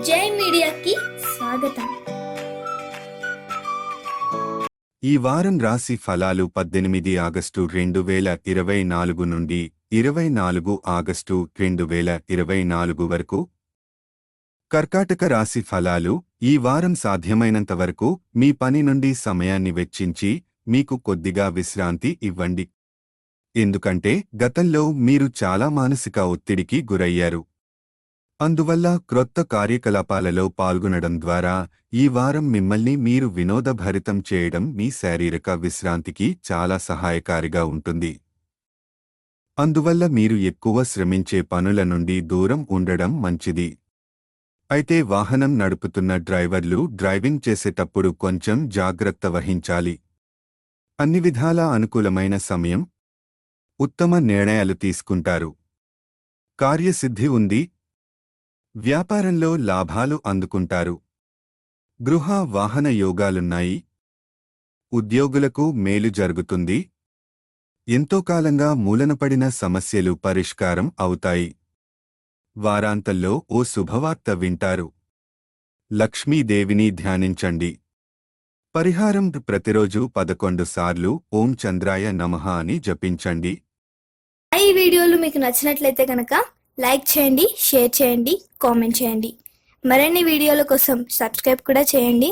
జై మీడియాకి స్వాగతం. ఈ వారం రాశి ఫలాలు 18 ఆగస్టు 2024 నుండి 24 ఆగస్టు 2024 వరకు. కర్కాటక రాశి ఫలాలు. ఈ వారం సాధ్యమైనంత వరకు మీ పని నుండి సమయాన్ని వెచ్చించి మీకు కొద్దిగా విశ్రాంతి ఇవ్వండి. ఎందుకంటే గతంలో మీరు చాలా మానసిక ఒత్తిడికి గురయ్యారు. అందువల్ల క్రొత్త కార్యకలాపాలలో పాల్గొనడం ద్వారా ఈ వారం మిమ్మల్ని మీరు వినోదభరితం చేయడం మీ శారీరక విశ్రాంతికి చాలా సహాయకారిగా ఉంటుంది. అందువల్ల మీరు ఎక్కువ శ్రమించే పనుల నుండి దూరం ఉండడం మంచిది. అయితే వాహనం నడుపుతున్న డ్రైవర్లు డ్రైవింగ్ చేసేటప్పుడు కొంచెం జాగ్రత్త వహించాలి. అన్ని విధాలా అనుకూలమైన సమయం. ఉత్తమ నిర్ణయాలు తీసుకుంటారు. కార్యసిద్ధి ఉంది. వ్యాపారంలో లాభాలు అందుకుంటారు. గృహ వాహన యోగాలున్నాయి. ఉద్యోగులకు మేలు జరుగుతుంది. ఎంతో కాలంగా మూలనపడిన సమస్యలు పరిష్కారం అవుతాయి. వారాంతంలో ఓ శుభవార్త వింటారు. లక్ష్మీదేవిని ధ్యానించండి. పరిహారం ప్రతిరోజు 11 సార్లు ఓం చంద్రాయ నమః అని జపించండి. ఈ వీడియోలు మీకు నచ్చినట్లయితే కనుక లైక్ చేయండి, షేర్ చేయండి, కామెంట్ చేయండి. మరిన్ని వీడియోల కోసం సబ్స్క్రైబ్ కూడా చేయండి.